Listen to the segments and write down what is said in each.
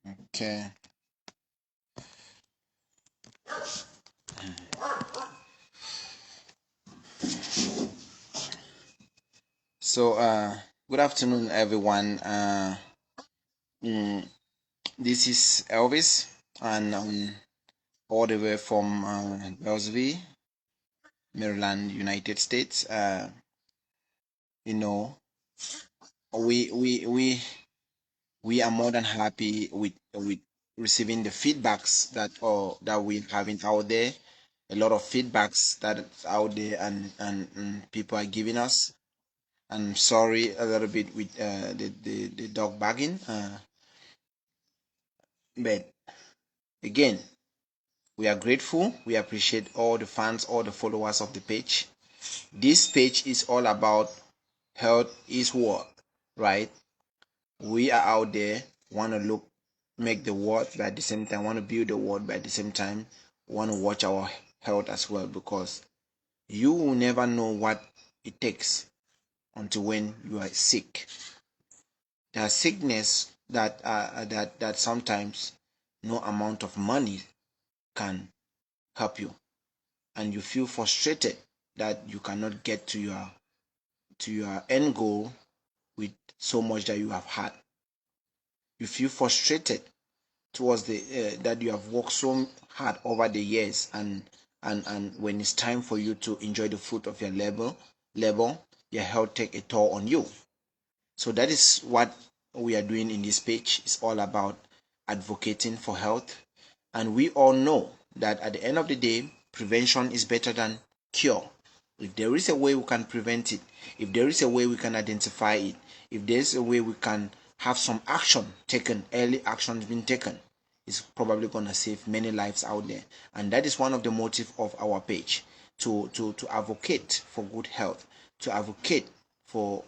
Okay. So, good afternoon, everyone. Mm, this is Elvis, and all the way from Bellsville, Maryland, United States. You know, we we we we are more than happy with receiving the feedbacks that we're having out there. A lot of feedbacks that's out there, and people are giving us. I'm sorry a little bit with the dog barking, but again, we are grateful. We appreciate all the fans, all the followers of the page. This page is all about health is work, right? We are out there, want to make the world, but at the same time, want to build the world, but at the same time, want to watch our health as well, because you will never know what it takes until when you are sick. There are sickness that sometimes no amount of money can help you, and you feel frustrated that you cannot get to your end goal with so much that you have had. You feel frustrated towards the that you have worked so hard over the years, and when it's time for you to enjoy the fruit of your labor, your health take a toll on you. So that is what we are doing in this page. It's all about advocating for health, and we all know that at the end of the day, prevention is better than cure. If there is a way we can prevent it, if there is a way we can identify it, if there's a way we can have some action taken, early action being taken, it's probably going to save many lives out there. And that is one of the motive of our page, to advocate for good health, to advocate for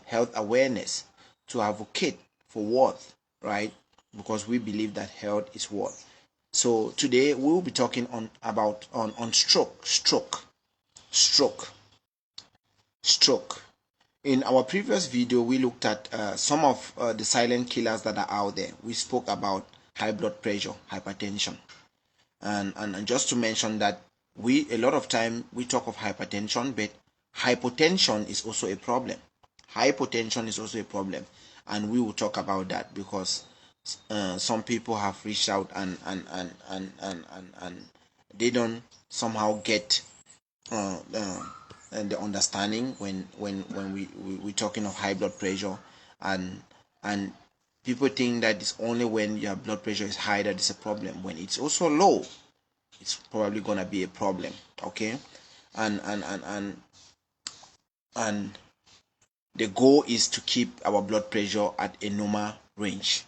health awareness, to advocate for worth, right? Because we believe that health is worth. So today we will be talking on stroke, stroke. In our previous video, we looked at some of the silent killers that are out there. We spoke about high blood pressure, hypertension, and just to mention that we a lot of time we talk of hypertension, but hypotension is also a problem. Hypotension is also a problem, and we will talk about that because some people have reached out and they don't somehow get uh, uh, the understanding when we're talking of high blood pressure, and people think that it's only when your blood pressure is high that it's a problem. When it's also low, it's probably gonna be a problem. Okay, and and and and and the goal is to keep our blood pressure at a normal range,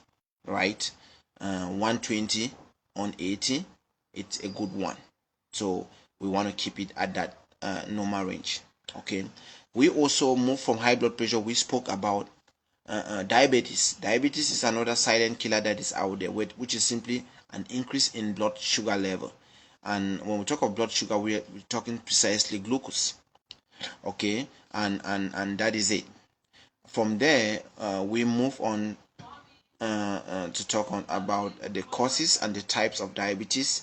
right? 120 on 80, it's a good one. So we want to keep it at that normal range. Okay. We also move from high blood pressure. We spoke about diabetes. Diabetes is another silent killer that is out there, which is simply an increase in blood sugar level. And when we talk of blood sugar, we're talking precisely glucose. Okay, and that is it. From there, we move on to talk on about the causes and the types of diabetes,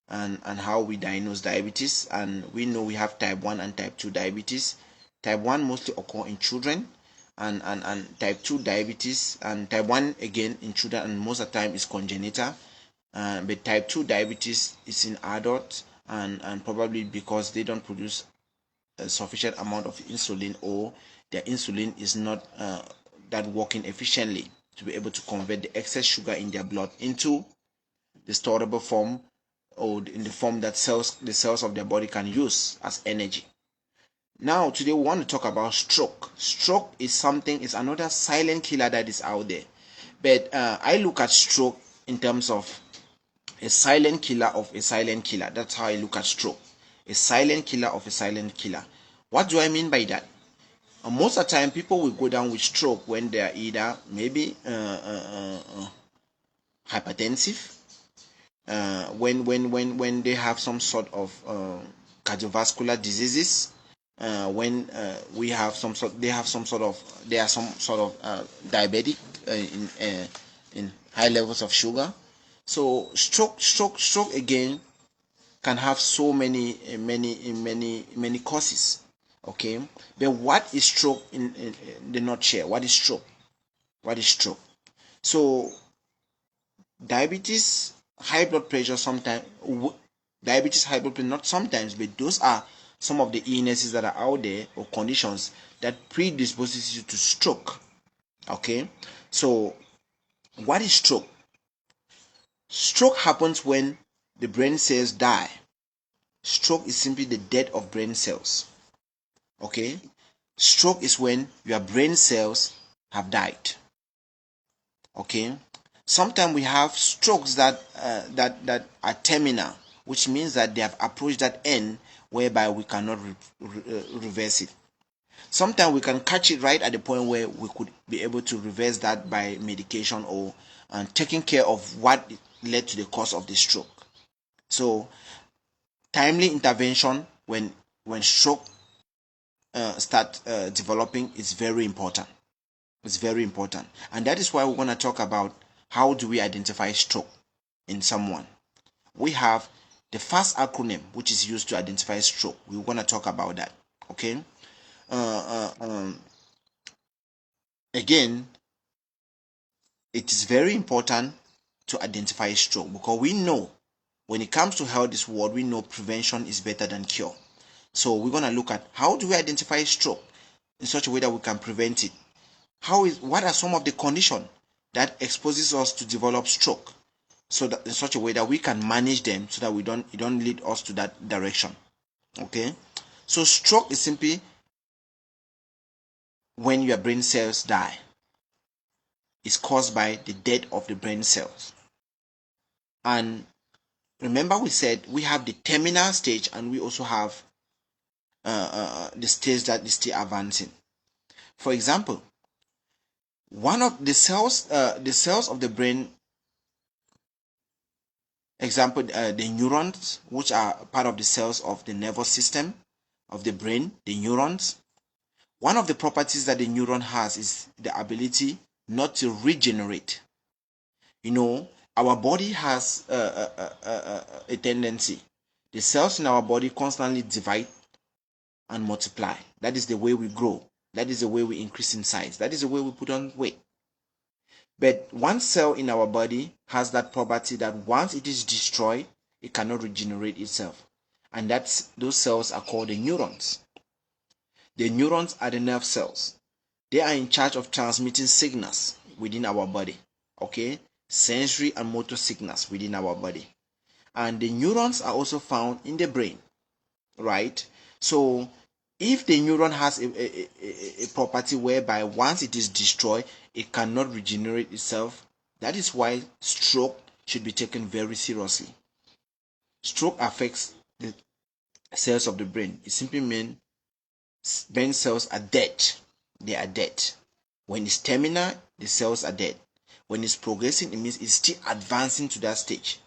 and how we diagnose diabetes. And we know we have type 1 and type 2 diabetes. Type 1 mostly occur in children, and type 2 diabetes, and type 1 again in children, and most of the time is congenital. But type 2 diabetes is in adults, and probably because they don't produce a sufficient amount of insulin, or their insulin is not that working efficiently to be able to convert the excess sugar in their blood into the storable form, or in the form that the cells of their body can use as energy. Now today we want to talk about stroke. Stroke is another silent killer that is out there, but I look at stroke in terms of a silent killer of a silent killer. That's how I look at stroke. A silent killer of a silent killer. What do I mean by that? Most of the time, people will go down with stroke when they are either maybe hypertensive, when they have some sort of cardiovascular diseases, when we have some sort, they are some sort of diabetic in high levels of sugar. So stroke again can have so many causes. Okay, but what is stroke in the nutshell? What is stroke? What is stroke? So diabetes, high blood pressure, sometimes diabetes, high blood pressure, not sometimes, but those are some of the illnesses that are out there or conditions that predisposes you to stroke. Okay, so what is stroke? Stroke happens when the brain cells die. Stroke is simply the death of brain cells. Okay, stroke is when your brain cells have died. Okay, sometimes we have strokes that are terminal, which means that they have approached that end whereby we cannot reverse it. Sometimes we can catch it right at the point where we could be able to reverse that by medication or taking care of what led to the cause of the stroke. So timely intervention when stroke start developing is very important. It's very important, and that is why we're going to talk about how do we identify stroke in someone. We have the F.A.S.T acronym, which is used to identify stroke. We're going to talk about that. Okay. Again, it is very important to identify stroke because we know when it comes to health this world, we know prevention is better than cure. So we're going to look at how do we identify stroke in such a way that we can prevent it. What are some of the conditions that exposes us to develop stroke, so that in such a way that we can manage them so that it don't lead us to that direction. Okay, so stroke is simply when your brain cells die. It's caused by the death of the brain cells. And remember, we said we have the terminal stage and we also have the stage that is still advancing. For example, one of the cells of the brain, example, the neurons, which are part of the cells of the nervous system of the brain, the neurons. One of the properties that the neuron has is the ability not to regenerate. You know, our body has a tendency. The cells in our body constantly divide and multiply. That is the way we grow. That is the way we increase in size. That is the way we put on weight. But one cell in our body has that property that once it is destroyed, it cannot regenerate itself. And those cells are called the neurons. The neurons are the nerve cells. They are in charge of transmitting signals within our body. Okay? Sensory and motor signals within our body. And the neurons are also found in the brain. Right? So if the neuron has a property whereby once it is destroyed, it cannot regenerate itself, that is why stroke should be taken very seriously. Stroke affects the cells of the brain. It simply means brain cells are dead. They are dead. When it's terminal, the cells are dead. When it's progressing, it means it's still advancing to that stage.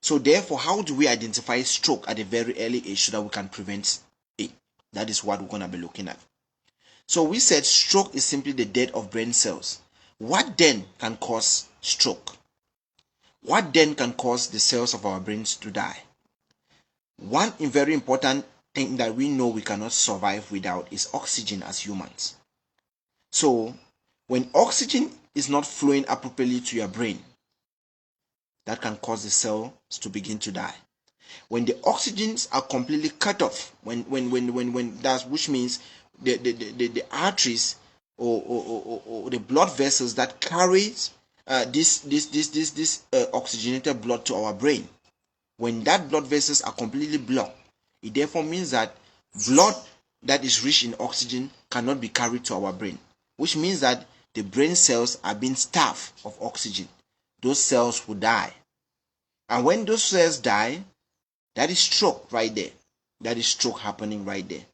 So therefore, how do we identify stroke at a very early age so that we can prevent it? That is what we're going to be looking at. So we said stroke is simply the death of brain cells. What then can cause stroke? What then can cause the cells of our brains to die? One very important thing that we know we cannot survive without is oxygen as humans. So when oxygen is not flowing appropriately to your brain, that can cause the cells to begin to die. When the oxygens are completely cut off, when that's, which means the arteries or the blood vessels that carries this oxygenated blood to our brain, when that blood vessels are completely blocked, it therefore means that blood that is rich in oxygen cannot be carried to our brain, which means that the brain cells are being starved of oxygen. Those cells will die. And when those cells die, that is stroke right there. That is stroke happening right there.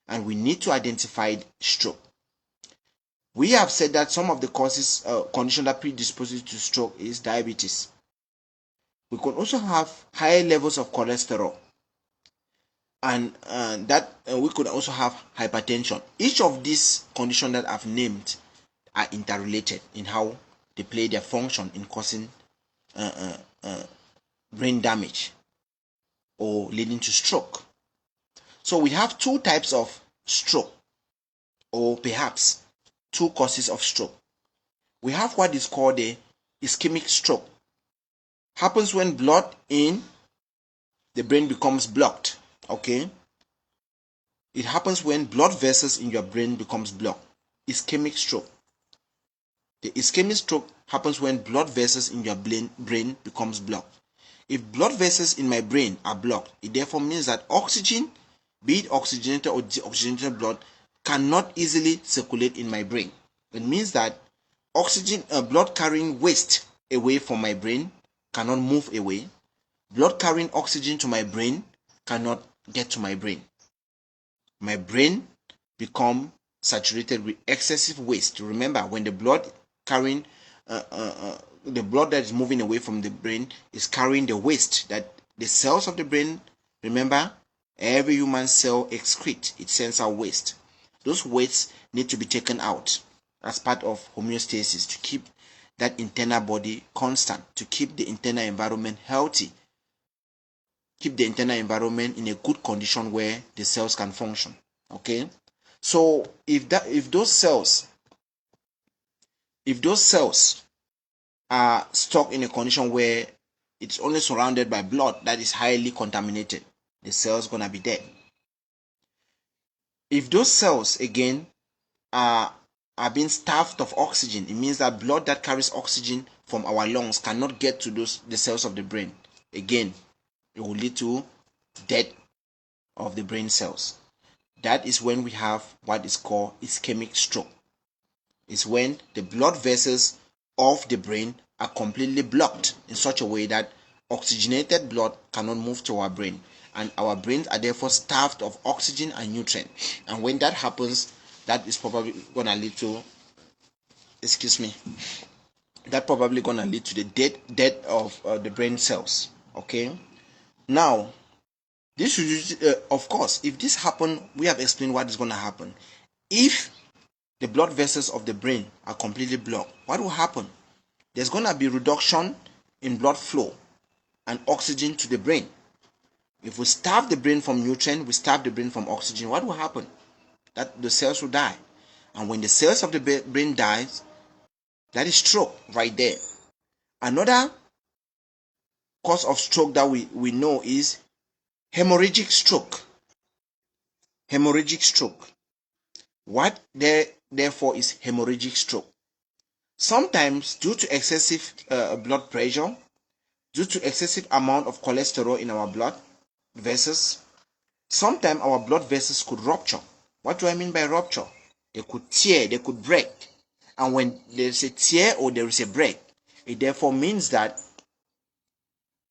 And we need to identify stroke. We have said that some of the causes, condition that predisposes to stroke is diabetes. We can also have high levels of cholesterol. And we could also have hypertension. Each of these conditions that I've named are interrelated in how they play their function in causing brain damage or leading to stroke. So we have two types of stroke, or perhaps two causes of stroke. We have what is called the ischemic stroke. Happens when blood in the brain becomes blocked. Okay, it happens when blood vessels in your brain becomes blocked. Ischemic stroke. The ischemic stroke happens when blood vessels in your brain becomes blocked. If blood vessels in my brain are blocked, it therefore means that oxygen, be it oxygenated or deoxygenated blood, cannot easily circulate in my brain. It means that blood carrying waste away from my brain cannot move away. Blood carrying oxygen to my brain cannot get to my brain. My brain become saturated with excessive waste. Remember, when the blood carrying the blood that is moving away from the brain is carrying the waste that the cells of the brain, remember, every human cell excrete, it sends out waste. Those wastes need to be taken out as part of homeostasis to keep that internal body constant, to keep the internal environment healthy, keep the internal environment in a good condition where the cells can function. Okay, so if those cells are stuck in a condition where it's only surrounded by blood that is highly contaminated, the cell's gonna be dead. If those cells again are being starved of oxygen, it means that blood that carries oxygen from our lungs cannot get to the cells of the brain. Again, it will lead to death of the brain cells. That is when we have what is called ischemic stroke. It's when the blood vessels of the brain are completely blocked in such a way that oxygenated blood cannot move to our brain, and our brains are therefore starved of oxygen and nutrient. And when that happens, that is probably gonna lead to the death of the brain cells. Okay, now this should of course, if this happen, we have explained what is going to happen. If the blood vessels of the brain are completely blocked, what will happen? There's going to be reduction in blood flow and oxygen to the brain. If we starve the brain from nutrient, we starve the brain from oxygen, what will happen? That the cells will die. And when the cells of the brain dies, that is stroke right there. Another cause of stroke that we know is hemorrhagic stroke. Hemorrhagic stroke. What therefore is hemorrhagic stroke? Sometimes due to excessive blood pressure, due to excessive amount of cholesterol in our blood vessels, sometimes our blood vessels could rupture. What do I mean by rupture? They could tear, they could break. And when there's a tear or there is a break, it therefore means that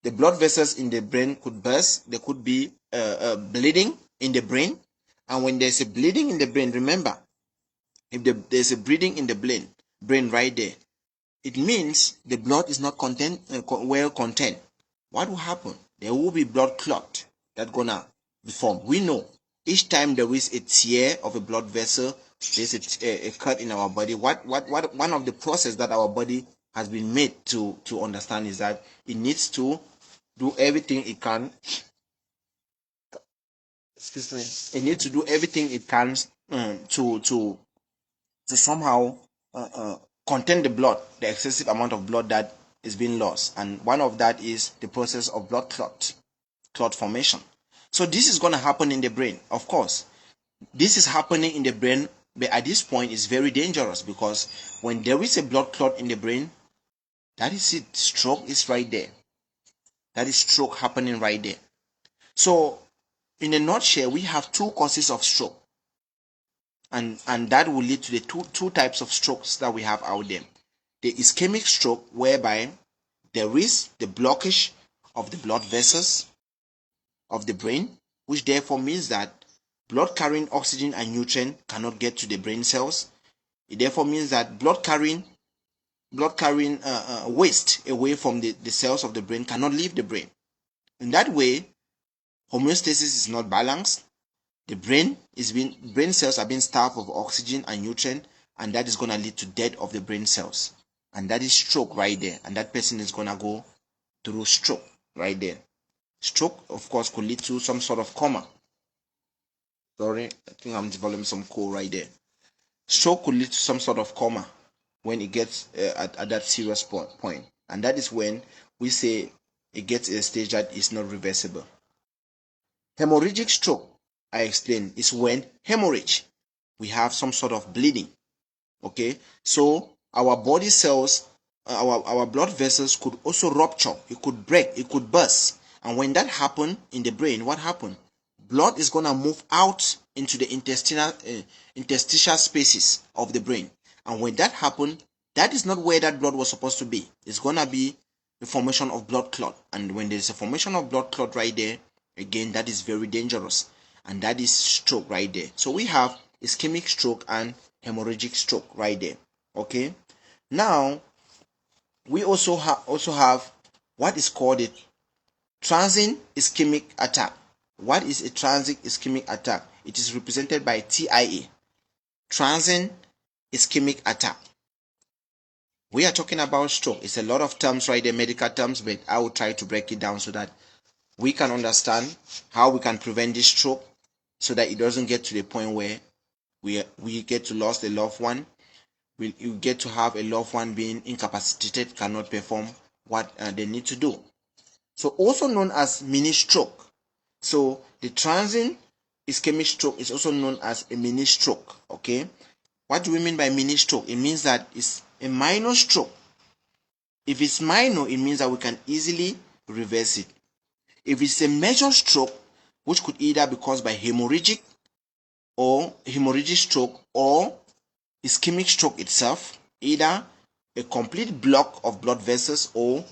the blood vessels in the brain could burst. There could be bleeding in the brain. And when there's a bleeding in the brain, remember, if there's a bleeding in the brain right there, it means the blood is not well contained. What will happen? There will be blood clot that's gonna be formed. We know each time there is a tear of a blood vessel, there's a cut in our body. What one of the process that our body has been made to understand is that it needs to do everything it can. Excuse me. It needs to do everything it can to somehow contain the blood, the excessive amount of blood that is being lost. And one of that is the process of blood clot formation. So this is going to happen in the brain. Of course, this is happening in the brain, but at this point it's very dangerous, because when there is a blood clot in the brain, that is it. Stroke is right there. That is stroke happening right there. So in a nutshell, we have two causes of stroke. And that will lead to the two types of strokes that we have out there. The ischemic stroke, whereby there is the blockage of the blood vessels of the brain, which therefore means that blood carrying oxygen and nutrient cannot get to the brain cells. It therefore means that blood carrying waste away from the cells of the brain cannot leave the brain. In that way, homeostasis is not balanced. The brain cells are being starved of oxygen and nutrient, and that is going to lead to death of the brain cells. and that is stroke right there, and that person is gonna go through stroke right there. Stroke, of course, could lead to some sort of coma. Sorry, I think I'm developing some cold right there. Stroke could lead to some sort of coma when it gets at that serious point, and that is when we say it gets a stage that is not reversible. Hemorrhagic stroke, I explained, is when hemorrhage, we have some sort of bleeding. Okay, so our body cells, our blood vessels could also rupture, it could break, it could burst, and when that happen in the brain, what happened? Blood is gonna move out into the interstitial spaces of the brain, and when that happen, that is not where that blood was supposed to be. It's gonna be the formation of blood clot, and when there's a formation of blood clot right there, again, that is very dangerous, and that is stroke right there. So we have ischemic stroke and hemorrhagic stroke right there. Okay, now we also have what is called a transient ischemic attack. What is a transient ischemic attack? It is represented by TIA, transient ischemic attack. We are talking about stroke. It's a lot of terms right there, medical terms, but I will try to break it down so that we can understand how we can prevent this stroke, so that it doesn't get to the point where we get to lose a loved one. You get to have a loved one being incapacitated, cannot perform what they need to do. So also known as mini stroke. So the transient ischemic stroke is also known as a mini stroke. Okay, what do we mean by mini stroke? It means that it's a minor stroke. If it's minor, it means that we can easily reverse it. If it's a major stroke, which could either be caused by hemorrhagic stroke or ischemic stroke itself, either a complete block of blood vessels or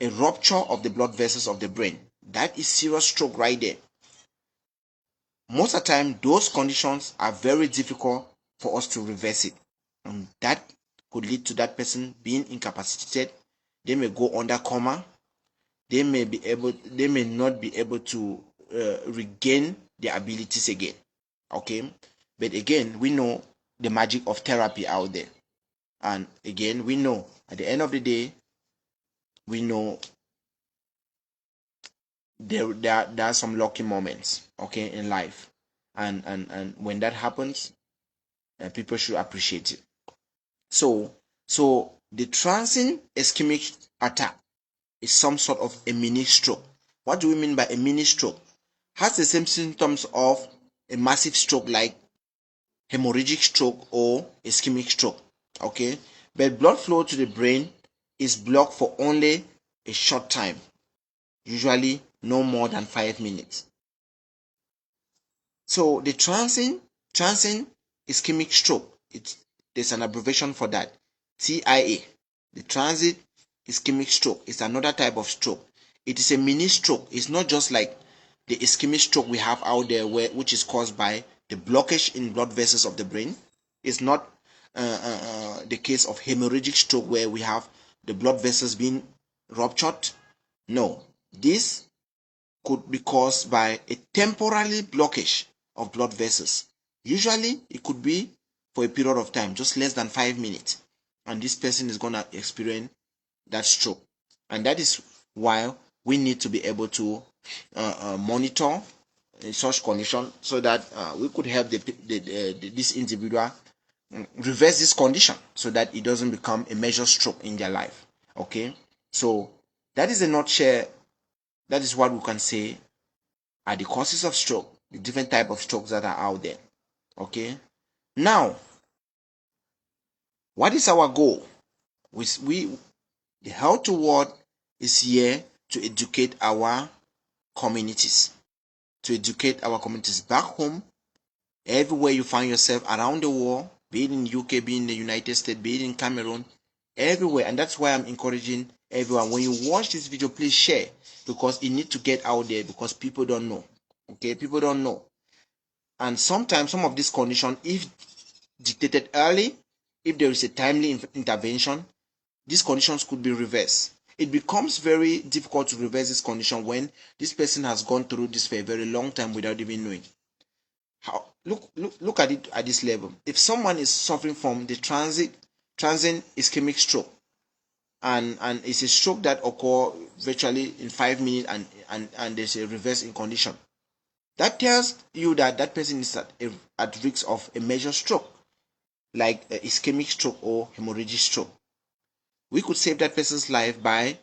a rupture of the blood vessels of the brain, that is serious stroke right there. Most of the time, those conditions are very difficult for us to reverse it, and that could lead to that person being incapacitated. They may go under coma. They may not be able to regain their abilities again. Okay, but again, we know the magic of therapy out there, and again, we know at the end of the day, we know there are some lucky moments, okay, in life, and when that happens, people should appreciate it. So the transient ischemic attack is some sort of a mini stroke. What do we mean by a mini stroke? Has the same symptoms of a massive stroke like hemorrhagic stroke or ischemic stroke. Okay, but blood flow to the brain is blocked for only a short time, usually no more than 5 minutes. So the transient ischemic stroke, there's an abbreviation for that, TIA. The transient ischemic stroke is another type of stroke. It is a mini stroke. It's not just like the ischemic stroke we have out there, which is caused by the blockage in blood vessels of the brain. It's not the case of hemorrhagic stroke where we have the blood vessels being ruptured. No, this could be caused by a temporary blockage of blood vessels. Usually, it could be for a period of time, just less than 5 minutes, and this person is going to experience that stroke. And that is why we need to be able to monitor such condition, so that we could help this individual reverse this condition, so that it doesn't become a major stroke in their life. Okay, so that is a nutshell. That is what we can say are the causes of stroke, the different type of strokes that are out there. Okay, now what is our goal? The Health Award is here to educate our communities, back home, everywhere you find yourself around the world, be it in UK, be it in the United States, be it in Cameroon, everywhere. And that's why I'm encouraging everyone, when you watch this video, please share, because it needs to get out there, because people don't know. Okay, people don't know. And sometimes some of these conditions, if detected early, if there is a timely intervention, these conditions could be reversed. It becomes very difficult to reverse this condition when this person has gone through this for a very long time without even knowing. Look at it at this level. If someone is suffering from the transient transient ischemic stroke, and it's a stroke that occur virtually in 5 minutes, and there's a reverse in condition. That tells you that that person is at risk of a major stroke, like ischemic stroke or hemorrhagic stroke. We could save that person's life by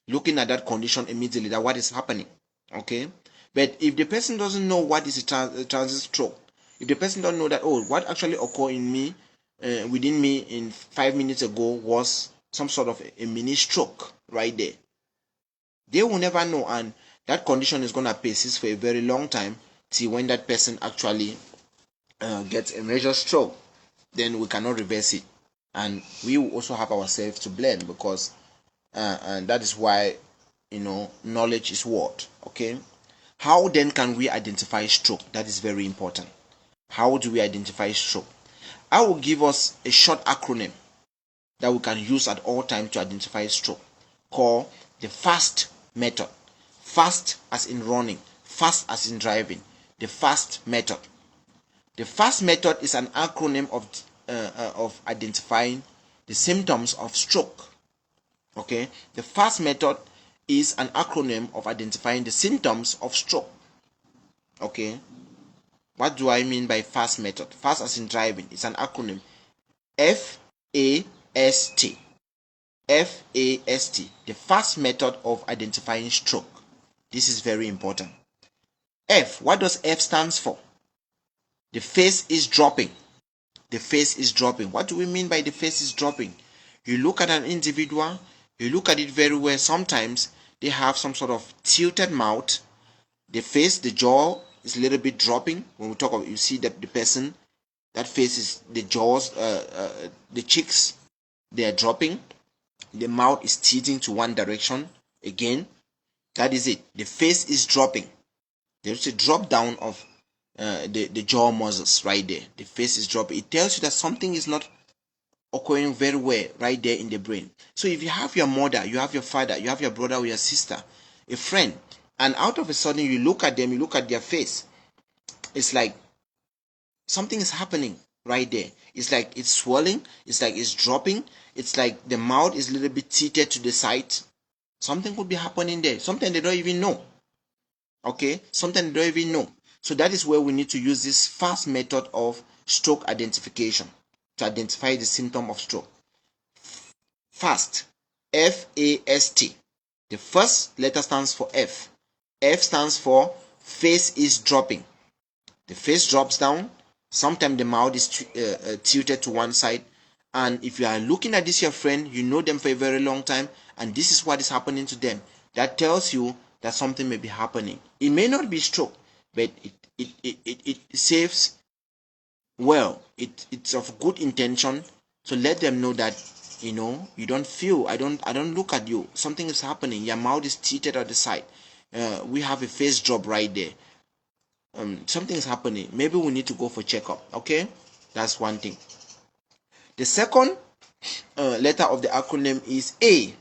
looking at that condition immediately, that what is happening. Okay, but if the person doesn't know what is a transient stroke, if the person don't know that, oh, what actually occurred in me, within me in 5 minutes ago was some sort of a mini stroke right there, they will never know, and that condition is going to persist for a very long time till when that person actually gets a major stroke. Then we cannot reverse it, and we will also have ourselves to blame, because and that is why, knowledge is what. Okay, how then can we identify stroke? That is very important. How do we identify stroke? I will give us a short acronym that we can use at all times to identify stroke, called the FAST method. FAST as in running, FAST as in driving. The FAST method. The FAST method is an acronym of identifying the symptoms of stroke. Okay, the FAST method is an acronym of identifying the symptoms of stroke. Okay, what do I mean by FAST method? FAST as in driving. It's an acronym. F.A.S.T. F.A.S.T. The FAST method of identifying stroke. This is very important. F. What does F stands for? The face is dropping. The face is dropping. What do we mean by the face is dropping? You look at an individual, you look at it very well. Sometimes they have some sort of tilted mouth. The face, the jaw is a little bit dropping. When we talk about, you see that the person, that face is, the jaws, the cheeks, they are dropping. The mouth is tilting to one direction. Again, that is it. The face is dropping. There's a drop down of the jaw muscles right there. The face is dropping. It tells you that something is not occurring very well right there in the brain. So if you have your mother, you have your father, you have your brother or your sister, a friend, and out of a sudden you look at them, you look at their face, it's like something is happening right there. It's like it's swelling, it's like it's dropping, it's like the mouth is a little bit tilted to the side. Something could be happening there. Something they don't even know. Okay, something they don't even know. So that is where we need to use this FAST method of stroke identification to identify the symptom of stroke. FAST, F-A-S-T. The first letter stands for F. F stands for face is dropping. The face drops down. Sometimes the mouth is tilted to one side. And if you are looking at this, your friend, you know them for a very long time, and this is what is happening to them. That tells you that something may be happening. It may not be stroke, but it saves well. It's of good intention to let them know that, you don't feel, I don't look at you, something is happening, your mouth is tilted at the side, we have a face drop right there, something is happening, maybe we need to go for checkup. Okay, that's one thing. The second letter of the acronym is A.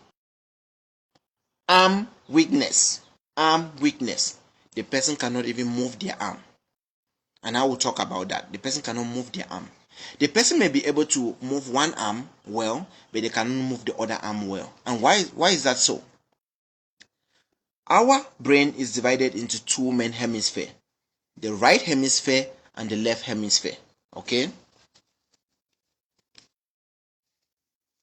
Arm weakness. Arm weakness. The person cannot even move their arm, and I will talk about that. The person cannot move their arm. The person may be able to move one arm well, but they cannot move the other arm well. And why is that so? Our brain is divided into two main hemispheres, the right hemisphere and the left hemisphere. Okay?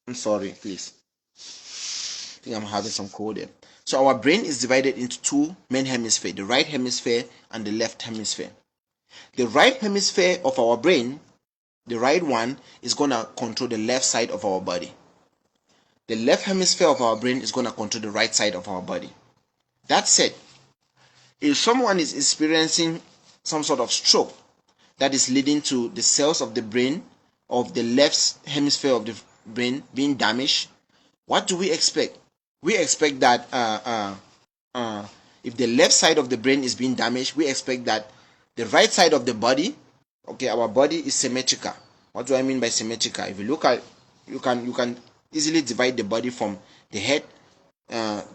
I'm sorry, please. I think I'm having some cold there. So our brain is divided into two main hemispheres, the right hemisphere and the left hemisphere. The right hemisphere of our brain, the right one, is going to control the left side of our body. The left hemisphere of our brain is going to control the right side of our body. That said, if someone is experiencing some sort of stroke that is leading to the cells of the brain, of the left hemisphere of the brain being damaged, what do we expect? We expect that if the left side of the brain is being damaged, we expect that the right side of the body, okay, our body is symmetrical. What do I mean by symmetrical? If you look at, you can easily divide the body from the head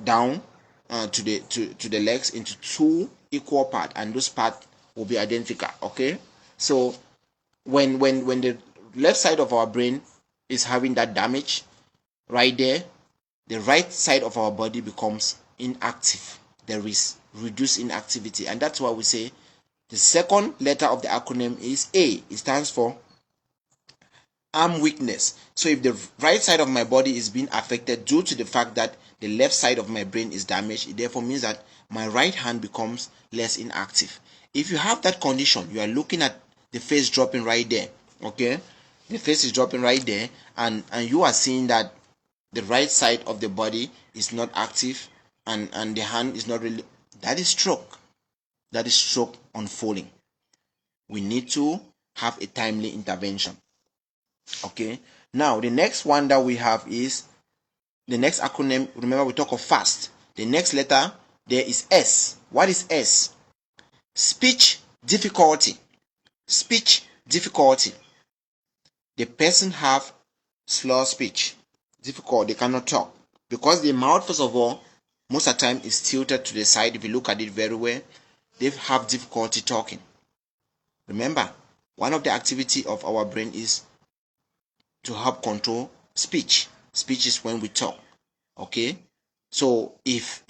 down to the legs into two equal parts, and those parts will be identical. Okay, so when the left side of our brain is having that damage right there, the right side of our body becomes inactive. There is reduced inactivity, and that's why we say the second letter of the acronym is A. It stands for arm weakness. So if the right side of my body is being affected due to the fact that the left side of my brain is damaged, it therefore means that my right hand becomes less inactive. If you have that condition, you are looking at the face dropping right there. Okay, the face is dropping right there, and you are seeing that the right side of the body is not active, and the hand is not really. That is stroke. That is stroke unfolding. We need to have a timely intervention. Okay, now the next one that we have is the next acronym. Remember, we talk of FAST. The next letter there is S. What is S? Speech difficulty. Speech difficulty. The person have slur speech, difficult. They cannot talk because the mouth, first of all, most of the time is tilted to the side. If you look at it very well, they have difficulty talking. Remember, one of the activity of our brain is to help control speech. Speech is when we talk. Okay, so if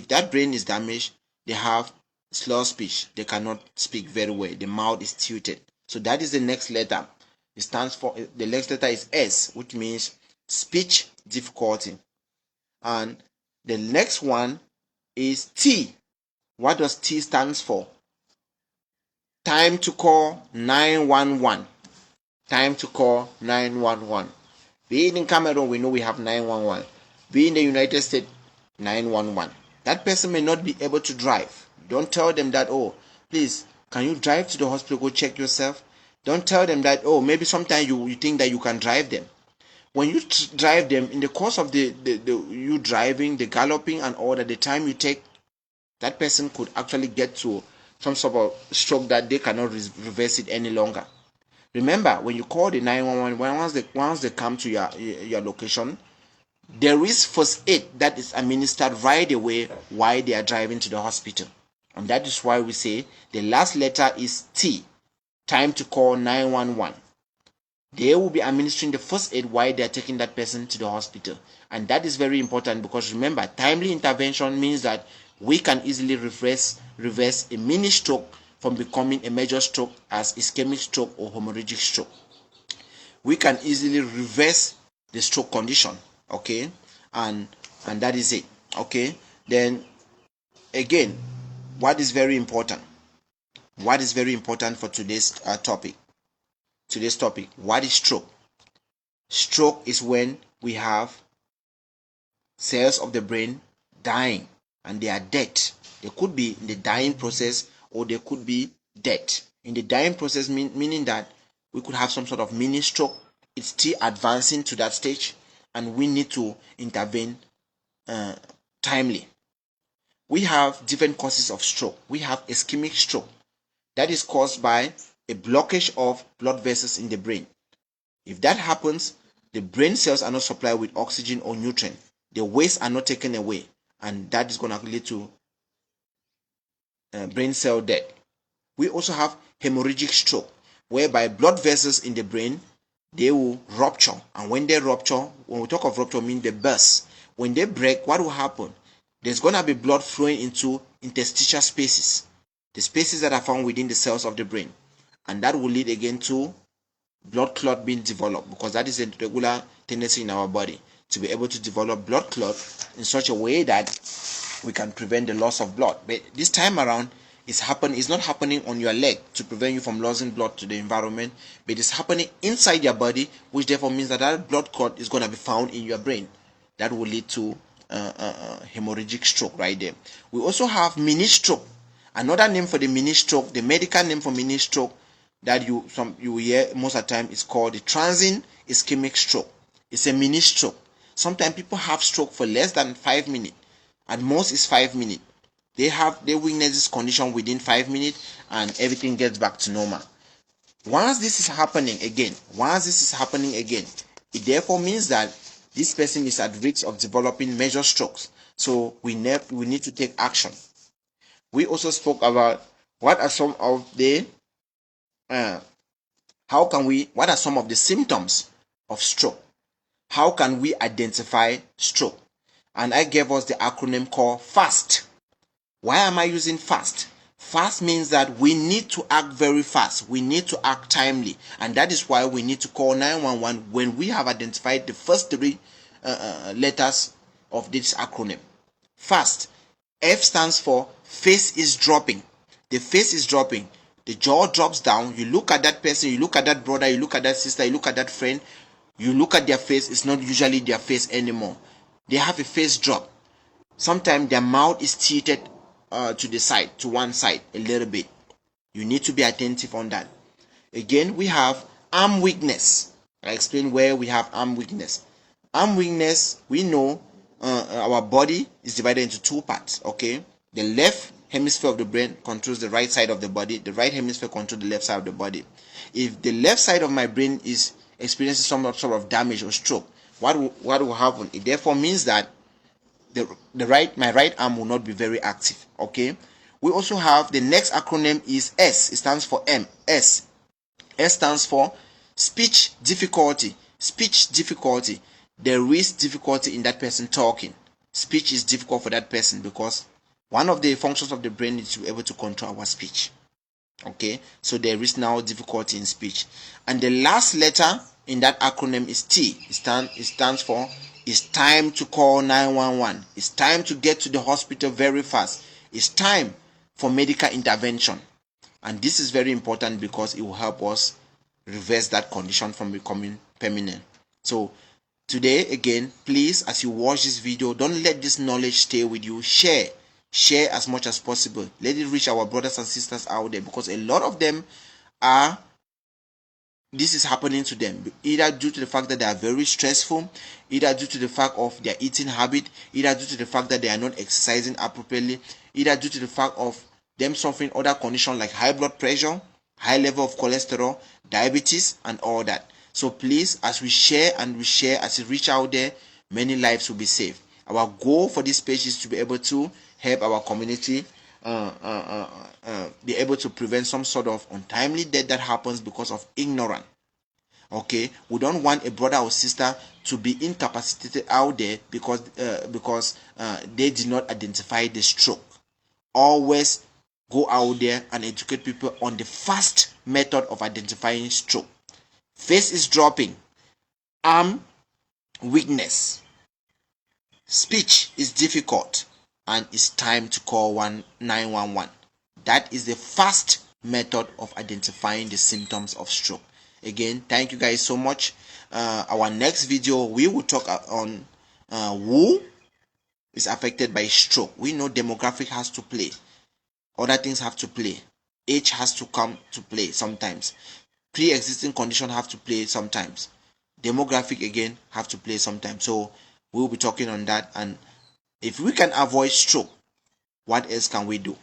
that brain is damaged, they have slur speech. They cannot speak very well. The mouth is tilted. So that is the next letter. It stands for, the next letter is S, which means speech difficulty. And the next one is T. What does T stands for? Time to call 911. Time to call 911. Being in Cameroon, we know we have 911. Being in the United States, 911. That person may not be able to drive. Don't tell them that, oh, please, can you drive to the hospital, go check yourself? Don't tell them that, oh, maybe sometimes you think that you can drive them. When you drive them, in the course of the you driving, the galloping and all that, the time you take, that person could actually get to some sort of stroke that they cannot reverse it any longer. Remember, when you call the 911, once they come to your location, there is first aid that is administered right away while they are driving to the hospital. And that is why we say the last letter is T. Time to call 911. They will be administering the first aid while they are taking that person to the hospital. And that is very important because remember, timely intervention means that we can easily reverse a mini stroke from becoming a major stroke as ischemic stroke or hemorrhagic stroke. We can easily reverse the stroke condition. Okay, and that is it. Okay, then again, what is very important for today's topic, what is stroke? Stroke is when we have cells of the brain dying and they are dead. They could be in the dying process or they could be dead. In the dying process, meaning that we could have some sort of mini stroke. It's still advancing to that stage and we need to intervene timely. We have different causes of stroke. We have ischemic stroke that is caused by a blockage of blood vessels in the brain. If that happens, the brain cells are not supplied with oxygen or nutrient. The wastes are not taken away, and that is going to lead to brain cell death. We also have hemorrhagic stroke, whereby blood vessels in the brain, they will rupture, and when they rupture, when we talk of rupture, mean they burst. When they break, what will happen? There's going to be blood flowing into interstitial spaces, the spaces that are found within the cells of the brain, and that will lead again to blood clot being developed, because that is a regular tendency in our body to be able to develop blood clot in such a way that we can prevent the loss of blood. But this time around, it's not happening on your leg to prevent you from losing blood to the environment, but it's happening inside your body, which therefore means that blood clot is going to be found in your brain. That will lead to hemorrhagic stroke right there. We also have mini stroke. Another name for the mini stroke, the medical name for mini stroke that you hear most of the time is called the transient ischemic stroke. It's a mini stroke. Sometimes people have stroke for less than 5 minutes. At most is 5 minutes. They witness this condition within 5 minutes and everything gets back to normal. Once this is happening again, it therefore means that this person is at risk of developing major strokes. So we need to take action. We also spoke about what are some of the symptoms of stroke. How can we identify stroke? And I gave us the acronym called FAST. Why am I using FAST? FAST means that we need to act very fast. We need to act timely. And that is why we need to call 911 when we have identified the first three letters of this acronym. FAST. F stands for face is dropping. The face is dropping. The jaw drops down. You look at that person, you look at that brother, you look at that sister, you look at that friend, you look at their face. It's not usually their face anymore. They have a face drop. Sometimes their mouth is tilted to the side, to one side a little bit. You need to be attentive on that. Again, we have arm weakness. I explain where we have arm weakness. Arm weakness, we know our body is divided into two parts. Okay, the left hemisphere of the brain controls the right side of the body. The right hemisphere controls the left side of the body. If the left side of my brain is experiencing some sort of damage or stroke, what will happen? It therefore means that my right arm will not be very active. Okay, we also have the next acronym is S. It stands for M. S stands for speech difficulty. Speech difficulty. There is difficulty in that person talking. Speech is difficult for that person because one of the functions of the brain is to be able to control our speech. Okay, so there is now difficulty in speech. And the last letter in that acronym is T. It stands for it's time to call 911. It's time to get to the hospital very fast. It's time for medical intervention. And this is very important because it will help us reverse that condition from becoming permanent. So today, again, please, as you watch this video, don't let this knowledge stay with you. Share as much as possible. Let it reach our brothers and sisters out there, because a lot of them this is happening to them, either due to the fact that they are very stressful, either due to the fact of their eating habit, either due to the fact that they are not exercising appropriately, either due to the fact of them suffering other conditions like high blood pressure, high level of cholesterol, diabetes, and all that. So please, as we share, as we reach out there, many lives will be saved. Our goal for this page is to be able to help our community be able to prevent some sort of untimely death that happens because of ignorance. Okay, we don't want a brother or sister to be incapacitated out there because they did not identify the stroke. Always go out there and educate people on the fast method of identifying stroke. Face is dropping, arm weakness, speech is difficult, and it's time to call 911. That is the fast method of identifying the symptoms of stroke. Again, thank you guys so much. Our next video, we will talk on who is affected by stroke. We know demographic has to play. Other things have to play. Age has to come to play sometimes. Pre-existing condition have to play sometimes. Demographic again have to play sometimes. So we will be talking on that. And if we can avoid stroke, what else can we do?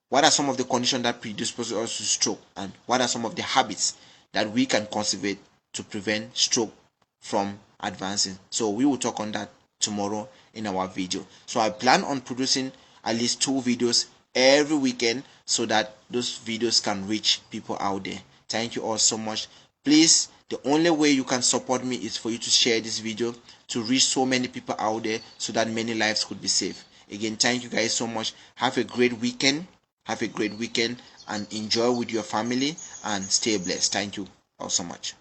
What are some of the conditions that predispose us to stroke? And what are some of the habits that we can cultivate to prevent stroke from advancing? So we will talk on that tomorrow in our video. So I plan on producing at least 2 videos every weekend so that those videos can reach people out there. Thank you all so much. Please, the only way you can support me is for you to share this video to reach so many people out there so that many lives could be saved. Again, thank you guys so much. Have a great weekend. And enjoy with your family and stay blessed. Thank you all so much.